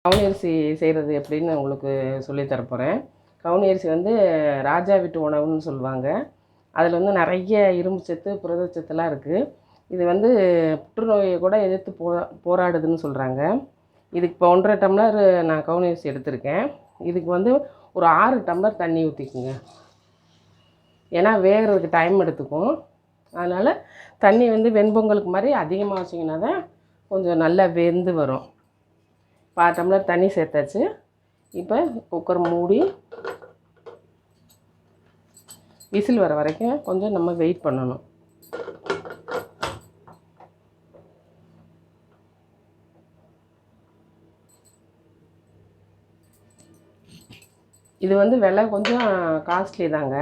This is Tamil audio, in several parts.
கவுனி அரிசி செய்கிறது எப்படின்னு உங்களுக்கு சொல்லி தரப்போகிறேன். கவுனி அரிசி வந்து ராஜா வீட்டு உணவுன்னு சொல்லுவாங்க. அதில் வந்து நிறைய இரும்பு சத்து புரதச்சத்துலாம் இருக்குது. இது வந்து புற்றுநோயை கூட எதிர்த்து போராடுதுன்னு சொல்கிறாங்க. இதுக்கு இப்போ 1.5 டம்ளர் நான் கவுனி அரிசி எடுத்திருக்கேன். இதுக்கு வந்து ஒரு 6 டம்ளர் தண்ணி ஊற்றிக்குங்க. ஏன்னா வேகிறதுக்கு டைம் எடுத்துக்கும். அதனால் தண்ணி வந்து வெண்பொங்கலுக்கு மாதிரி அதிகமாக வச்சிங்கன்னா தான் கொஞ்சம் நல்லா வெந்து வரும். 6 டம்ளர் தண்ணி சேர்த்தாச்சு. இப்போ குக்கர் மூடி விசில் வர வரைக்கும் கொஞ்சம் நம்ம வெயிட் பண்ணணும். இது வந்து விலை கொஞ்சம் காஸ்ட்லி தாங்க.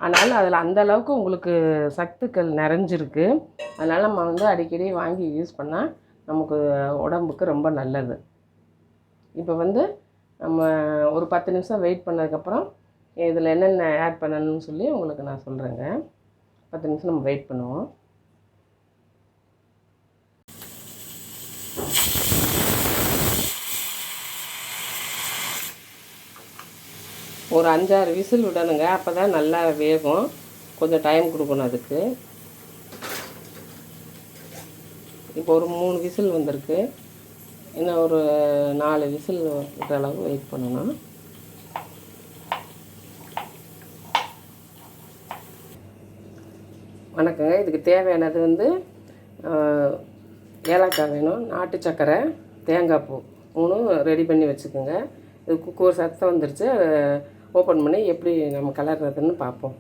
அதனால் அதில் அந்தளவுக்கு உங்களுக்கு சத்துக்கள் நிறைஞ்சிருக்கு. அதனால் நம்ம வந்து அடிக்கடி வாங்கி யூஸ் பண்ணால் நமக்கு உடம்புக்கு ரொம்ப நல்லது. இப்போ வந்து நம்ம ஒரு 10 நிமிஷம் வெயிட் பண்ணதுக்கப்புறம் இதில் என்னென்ன ஆட் பண்ணணும்னு சொல்லி உங்களுக்கு நான் சொல்கிறேங்க. 10 நிமிஷம் நம்ம வெயிட் பண்ணுவோம். ஒரு 5-6 விசில் விடணுங்க. அப்போ தான் நல்லா வேகும். கொஞ்சம் டைம் கொடுக்கணும் அதுக்கு. இப்போ ஒரு 3 விசில் வந்திருக்கு. இன்னும் ஒரு 4 விசில் விடுற அளவு வெயிட் பண்ணணும். வணக்கங்க. இதுக்கு தேவையானது வந்து ஏலக்காய் வேணும், நாட்டு சர்க்கரை, தேங்காய் பூ 3 ரெடி பண்ணி வச்சுக்கோங்க. இது குக்கர் சத்தம் வந்துருச்சு. ஓப்பன் பண்ணி எப்படி நம்ம கலர்றதுன்னு பார்ப்போம்.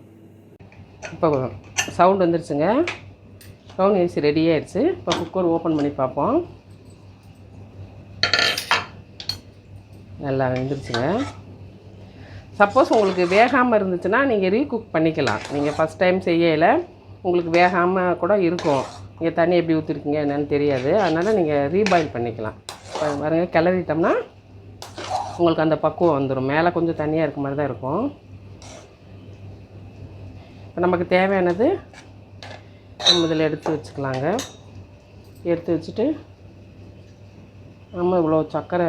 இப்போ சவுண்ட் வந்துருச்சுங்க. கவுனி அரிசி ரெடி ஆயிடுச்சு. இப்போ குக்கர் ஓப்பன் பண்ணி பார்ப்போம். நல்லா வெந்துருச்சுங்க. சப்போஸ் உங்களுக்கு வேகாமல் இருந்துச்சுன்னா நீங்கள் ரீகுக் பண்ணிக்கலாம். நீங்கள் ஃபஸ்ட் டைம் செய்யலை உங்களுக்கு வேகாமல் கூட இருக்கும். நீங்கள் தண்ணி எப்படி ஊற்றிருக்கீங்க என்னன்னு தெரியாது. அதனால் நீங்கள் ரீபாயில் பண்ணிக்கலாம். பாருங்க, கிளறிட்டோம்னா உங்களுக்கு அந்த பக்குவம் வந்துடும். மேலே கொஞ்சம் தண்ணியாக இருக்க மாதிரி தான் இருக்கும். இப்போ நமக்கு தேவையானது நம்ம இதில் எடுத்து வச்சுக்கலாங்க. எடுத்து வச்சுட்டு நம்ம இவ்வளோ சர்க்கரை,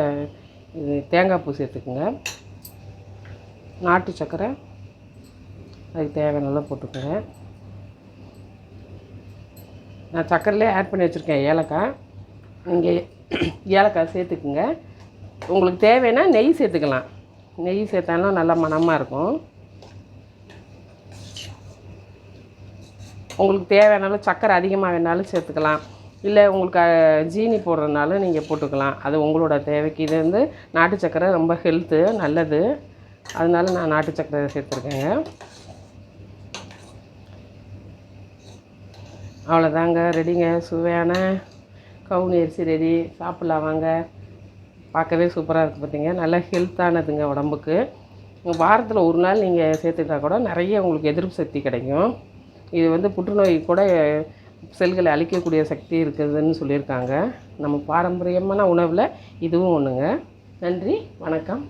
இது தேங்காய் பூ சேர்த்துக்குங்க. நாட்டு சர்க்கரை அதுக்கு தேவையானதெல்லாம் போட்டுக்கோங்க. நான் சர்க்கரையிலே ஆட் பண்ணி வச்சுருக்கேன் ஏலக்காய். நீங்கள் ஏலக்காய் சேர்த்துக்குங்க. உங்களுக்கு தேவைன்னா நெய் சேர்த்துக்கலாம். நெய் சேர்த்தாலும் நல்லா மணமாக இருக்கும். உங்களுக்கு தேவையானாலும் சர்க்கரை அதிகமாக வேணாலும் சேர்த்துக்கலாம். இல்லை உங்களுக்கு ஜீனி போடுறதுனால நீங்கள் போட்டுக்கலாம். அது உங்களோட தேவைக்கு. இது வந்து நாட்டு சர்க்கரை ரொம்ப ஹெல்த்து, நல்லது. அதனால நான் நாட்டு சர்க்கரை சேர்த்துருக்கேங்க. அவ்வளோதாங்க, ரெடிங்க. சுவையான கவுனி அரிசி ரெடி. சாப்பிட்லாம் வாங்க. பார்க்கவே சூப்பராக இருக்குது பார்த்தீங்க. நல்லா ஹெல்த்தானதுங்க உடம்புக்கு. வாரத்தில் ஒரு நாள் நீங்கள் சேர்த்துக்கிட்டா கூட நிறைய உங்களுக்கு எதிர்ப்பு சக்தி கிடைக்கும். இது வந்து புற்றுநோய் கூட செல்களை அழிக்கக்கூடிய சக்தி இருக்குதுன்னு சொல்லியிருக்காங்க. நம்ம பாரம்பரியமான உணவில் இதுவும் ஒன்றுங்க. நன்றி, வணக்கம்.